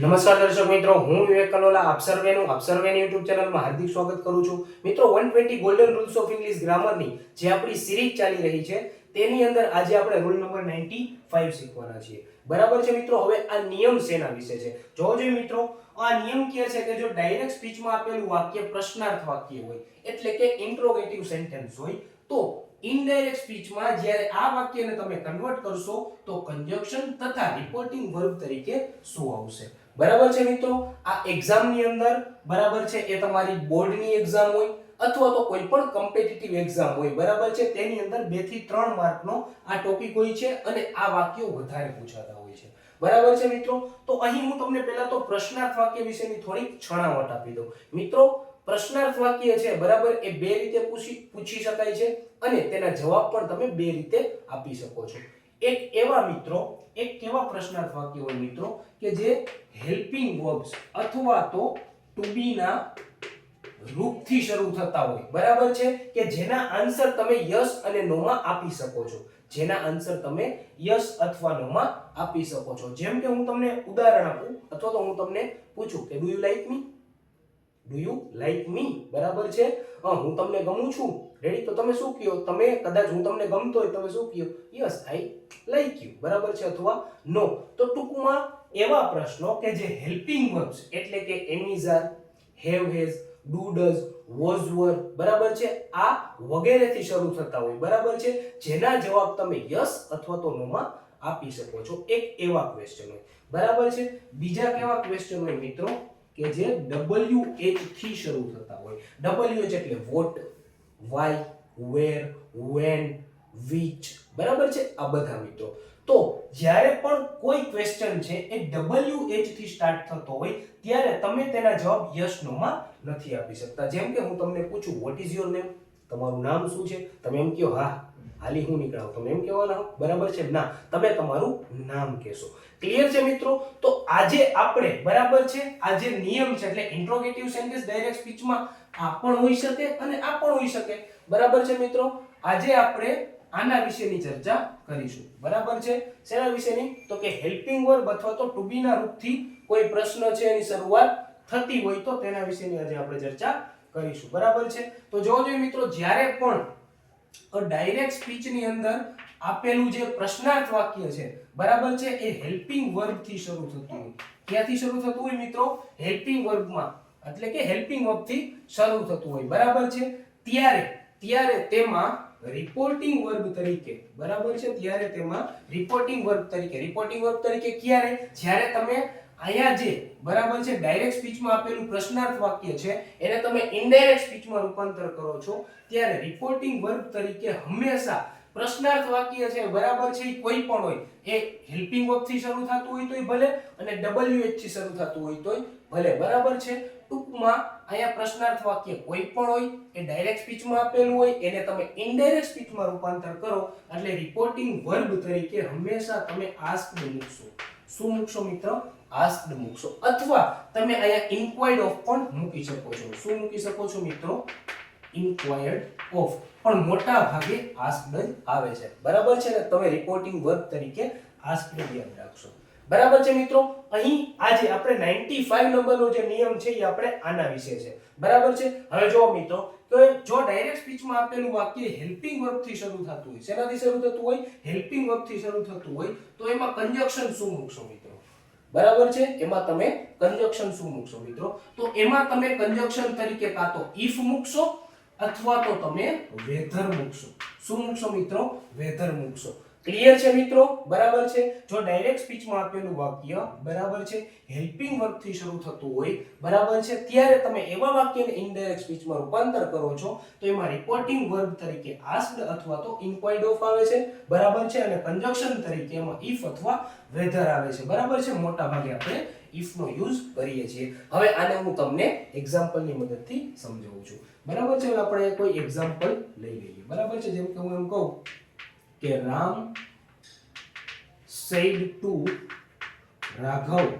નમસ્કાર દર્શક મિત્રો, હું વિવેક કલોલા આપ સર્વેનું YouTube ચેનલમાં હાર્દિક સ્વાગત કરું છું. મિત્રો 120 ગોલ્ડન રૂલ્સ ઓફ ઇંગ્લિશ ગ્રામરની જે આપણી સિરીઝ ચાલી રહી છે તેની અંદર આજે આપણે રૂલ નંબર 95 શીખવાના છીએ. બરાબર છે મિત્રો. હવે આ નિયમ શેના વિશે છે જોજો મિત્રો. આ નિયમ કહે છે કે જો ડાયરેક્ટ સ્પીચમાં આપેલું વાક્ય પ્રશ્નાર્થ વાક્ય હોય એટલે કે ઇન્ટ્રોગેટિવ સેન્ટેન્સ હોય તો ઇનડાયરેક્ટ સ્પીચમાં જ્યારે આ વાક્યને તમે કન્વર્ટ કરશો તો કંજક્શન તથા રિપોર્ટિંગ વર્બ તરીકે શું આવશે. બરાબર છે મિત્રો. આ એક્ઝામની અંદર બરાબર છે એ તમારી બોર્ડની એક્ઝામ હોય અથવા તો કોઈ પણ કોમ્પિટિટિવ એક્ઝામ હોય બરાબર છે તેની અંદર 2 થી 3 માર્કનો આ ટોપિક હોય છે અને આ વાક્યો વધારે પૂછાતા હોય છે. બરાબર છે મિત્રો. તો અહીં હું તમને પહેલા તો પ્રશ્નાર્થ વાક્ય વિશેની થોડી છણાવટ આપી દઉં. મિત્રો પ્રશ્નાર્થ વાક્ય છે બરાબર એ બે રીતે પૂછી શકાય છે અને તેના જવાબ પણ તમે બે રીતે આપી શકો છો. એક એવા પ્રશ્નાર્થ વાક્ય હોય મિત્રો કે જે હેલ્પિંગ વર્બ્સ અથવા તો ટુ બી ના રૂપથી શરૂ થતા હોય બરાબર છે કે જેના આન્સર તમે યસ અને નો માં આપી શકો છો. જેના આન્સર તમે યસ અથવા નો માં આપી શકો છો. જેમ કે હું તમને ઉદાહરણ આપું અથવા તો હું તમને પૂછું કે do you like me, do you like મી બરાબર છે. હું તમને ગમું છું રેડી તો તમે શું કહો, તમે કદાચ હું તમને ગમતો હોય તમે શું કહો યસ આઈ લાઈક યુ બરાબર છે અથવા નો. તો ટૂંકમાં એવા પ્રશ્નો કે જે હેલ્પિંગ વર્બ્સ એટલે કે am are, have has, do does, was were બરાબર છે આ વગેરેથી શરૂ થતા હોય બરાબર છે જેના જવાબ તમે યસ અથવા તો નો માં આપી શકો છો. એક એવા ક્વેશ્ચન હોય બરાબર છે. બીજા કેવા ક્વેશ્ચન હોય મિત્રો કે જે WH થી શરૂ થતા હોય. WH એટલે what, why, where, when, which બરાબર છે આ બધા મિત્રો. તો જ્યારે પણ કોઈ ક્વેશ્ચન છે એ WH થી સ્ટાર્ટ થતો હોય ત્યારે તમે તેના જવાબ યસ નો માં નથી આપી શકતા. જેમ કે હું તમને પૂછું what is your name, તમારું નામ શું છે, તમે એમ કહો હા હાલી હું નીકળાવ, તમે એમ કહેવાના બરાબર છે ના, તમે તમારું નામ કહેશો. ક્લિયર છે મિત્રો. તો આજે આપણે બરાબર છે આ જે નિયમ છે એટલે ઇન્ટ્રોગેટિવ સેન્ટેન્સ ડાયરેક્ટ સ્પીચમાં આ પણ હોઈ શકે અને આ પણ હોઈ શકે બરાબર છે મિત્રો. આજે આપણે આના વિશેની ચર્ચા કરીશું બરાબર છે. શેના વિશેની તો કે હેલ્પિંગ વર્બ અથવા તો ટુ બી ના રૂપથી કોઈ પ્રશ્ન છે એની શરૂઆત થતી હોય તો તેના વિશેની આજે આપણે ચર્ચા કરીશું બરાબર છે. તો જોજો મિત્રો જ્યારે પણ ડાયરેક્ટ સ્પીચ ની અંદર આપેલું જે પ્રશ્નાર્થ વાક્ય છે બરાબર છે એ હેલ્પિંગ વર્બ થી શરૂ થતું હોય. ક્યાંથી શરૂ થતું હોય મિત્રો? હેલ્પિંગ વર્બમાં એટલે કે હેલ્પિંગ વર્બ થી શરૂ થતું હોય બરાબર છે ત્યારે તેમાં રિપોર્ટિંગ વર્બ તરીકે બરાબર છે રિપોર્ટિંગ વર્બ તરીકે ક્યારે? જ્યારે તમે અહીંયા જે બરાબર છે ડાયરેક્ટ સ્પીચમાં આપેલું પ્રશ્નાર્થ વાક્ય છે એને તમે ઇનડાયરેક્ટ સ્પીચમાં રૂપાંતર કરો છો ત્યારે રિપોર્ટિંગ વર્બ તરીકે હંમેશા પ્રશ્નાર્થ વાક્ય છે બરાબર છે કોઈ પણ હોય એ હેલ્પિંગ વર્બ થી શરૂ થતું હોય તોય ભલે અને WH થી શરૂ થતું હોય તોય ભલે બરાબર છે. ટૂંકમાં અહીંયા પ્રશ્નાર્થ વાક્ય કોઈ પણ હોય એ ડાયરેક્ટ સ્પીચમાં આપેલું હોય એને તમે ઇનડાયરેક્ટ સ્પીચમાં રૂપાંતર કરો એટલે રિપોર્ટિંગ વર્બ તરીકે હંમેશા તમે આસ્ક્ડ મૂકશો. શું મૂકશો મિત્રો? આસ્ક્ડ મૂકશો અથવા તમે અહીંયા ઇન્ક્વાયર્ડ ઓફ પણ મૂકી શકો છો. શું મૂકી શકો છો મિત્રો? ઇન્ક્વાયર્ડ ઓફ. પણ મોટા ભાગે આસ્ક્ડ જ આવે છે બરાબર છે ને તમે રિપોર્ટિંગ વર્બ તરીકે આસ્ક્ડ યાદ રાખશો બરાબર છે મિત્રો. અહીં આજે આપણે 95 નંબરનો જે નિયમ છે એ આપણે આના વિશે છે બરાબર છે. હવે જો મિત્રો તો જો ડાયરેક્ટ સ્પીચમાં આપેલું વાક્ય હેલ્પિંગ વર્બ થી શરૂ થતું હોય, શેનાથી શરૂ થતું હોય? હેલ્પિંગ વર્બ થી શરૂ થતું હોય તો એમાં કંજક્શન શું મૂકશો મિત્રો? બરાબર છે એમાં તમે કંજક્શન શું મૂકશો મિત્રો? તો એમાં તમે કંજક્શન તરીકે કાં તો if મૂકશો અથવા તો તમે વેધર મૂકશો. શું મૂકશો મિત્રો? વેધર મૂકશો. ક્લિયર છે મિત્રો બરાબર છે. જો ડાયરેક્ટ સ્પીચમાં આપેલું વાક્ય બરાબર છે હેલ્પિંગ વર્બ થી શરૂ થતું હોય બરાબર છે ત્યારે તમે એવા વાક્યને ઇનડાયરેક્ટ સ્પીચમાં રૂપાંતર કરો છો તો એમાં રિપોર્ટિંગ વર્બ તરીકે આસ્ક્ડ અથવા તો ઇન્ક્વાયર્ડ ઓફ આવે છે બરાબર છે અને કંજક્શન તરીકે એમાં if અથવા વેધર આવે છે બરાબર છે. મોટા ભાગે આપણે if નો યુઝ કરીએ છીએ. હવે આને હું તમને એક્ઝામ્પલની મદદથી સમજાવું છું બરાબર છે. હવે આપણે કોઈ એક્ઝામ્પલ લઈ લઈએ બરાબર છે. જેમ કે હું એમ કહું કે Ram said to Raghav,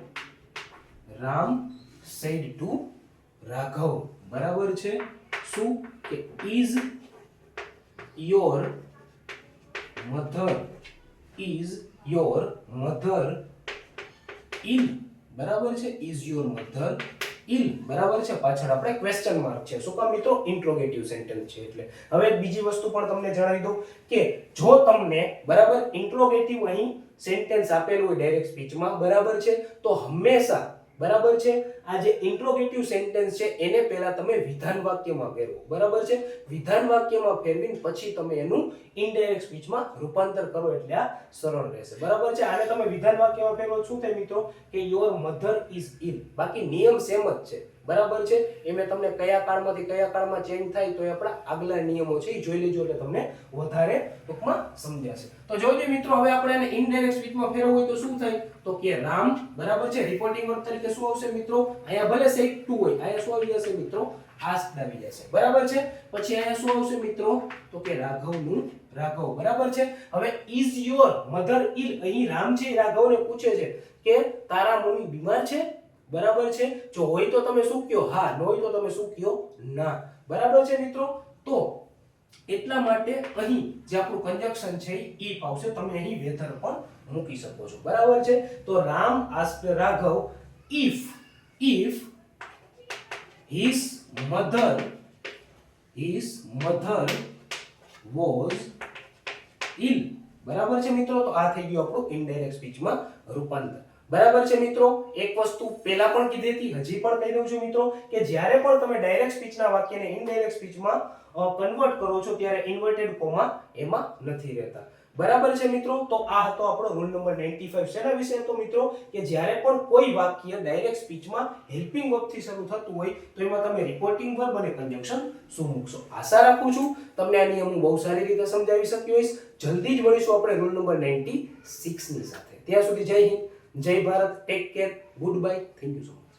Ram said to Raghav બરાબર છે. શું કે is your mother, is your mother ill બરાબર છે, ઇઝ યોર મધર ઇલ, બરાબર છે, પાછળ આપણે ક્વેશ્ચન માર્ક છે. શું કામ મિત્રો? ઇન્ટ્રોગેટિવ સેન્ટેન્સ છે એટલે. હવે બીજી વસ્તુ પણ તમને જણાવી દઉં કે જો તમને બરાબર ઇન્ટ્રોગેટિવ અહીં સેન્ટેન્સ આપેલું હોય ડાયરેક્ટ સ્પીચમાં, બરાબર છે, તો હંમેશા બરાબર છે આ જે ઇન્ટ્રોગેટિવ સેન્ટેન્સ છે એને પહેલા તમે વિધાન વાક્યમાં ફેરવો, બરાબર છે. વિધાન વાક્યમાં ફેરવીને પછી તમે એનું ઇનડાયરેક્ટ સ્પીચમાં રૂપાંતર કરો એટલે આ સરળ રહેશે, બરાબર છે. આને તમે વિધાન વાક્યમાં ફેરવો શું થાય મિત્રો કે યોર મધર ઇઝ ઇલ. બાકી નિયમ સેમ જ છે, બરાબર છે. એ મેં તમને કયા કાળમાંથી કયા કાળમાં ચેન્જ થાય તો એ આપણા આગલા નિયમો છે એ જોઈ લેજો એટલે તમને વધારે ટૂંકમાં સમજાશે. તો જોજો મિત્રો, હવે આપણે એને ઇનડાયરેક્ટ સ્પીચમાં ફેરવવું હોય તો શું થાય તો કે રામ, બરાબર છે, રિપોર્ટિંગ વર્બ તરીકે શું આવશે મિત્રો? અહીંયા ભલે સેટ ટુ હોય, અહીંયા શું આવી જશે મિત્રો? આસ્ક્ડ આવી જશે, બરાબર છે. પછી અહીંયા શું આવશે મિત્રો તો કે રાઘવનું રાઘવ, બરાબર છે. હવે ઇઝ યોર મધર ઇલ, અહીં રામ છે રાઘવને પૂછે છે કે તારા મમ્મી બીમાર છે, બરાબર છે. જો હોય તો તમે શું કહો? હા. ન હોય તો તમે શું કહો? ના, બરાબર છે મિત્રો. તો એટલા માટે અહીં જે આપણું કંજક્શન છે એ ઇફ આવશે. તમે અહીં વેધર પણ મૂકી શકો છો, બરાબર છે. તો Ram asked Raghav if his mother was ill, બરાબર છે મિત્રો. તો આ થઈ ગયું આપણું ઇનડાયરેક્ટ સ્પીચમાં રૂપાંતર, બરાબર છે મિત્રો. એક વસ્તુ પહેલા પણ કીધી હતી, હજી પણ કહી દઉં છું મિત્રો કે જ્યારે પણ તમે ડાયરેક્ટ સ્પીચના વાક્યને ઇનડાયરેક્ટ સ્પીચમાં કન્વર્ટ કરો છો ત્યારે ઇન્વર્ટેડ કોમા એમાં નથી રહેતા, બરાબર છે મિત્રો. તો આ હતો આપણો રૂલ નંબર 95. શેના વિશે હતો મિત્રો કે જ્યારે પણ કોઈ વાક્ય ડાયરેક્ટ સ્પીચમાં હેલ્પિંગ વર્બથી શરૂ થતું હોય તો એમાં તમે રિપોર્ટિંગ વર્બ અને કંજક્શન શું મૂકશો. આશા રાખું છું તમને આ નિયમ હું બહુ સારી રીતે સમજાવી શક્યો હોઈશ. જલ્દી જ મળીશું આપણે રૂલ નંબર 96 ની સાથે. ત્યાં સુધી જય હિન્દ, જય Bharat, take care, good bye, thank you so much.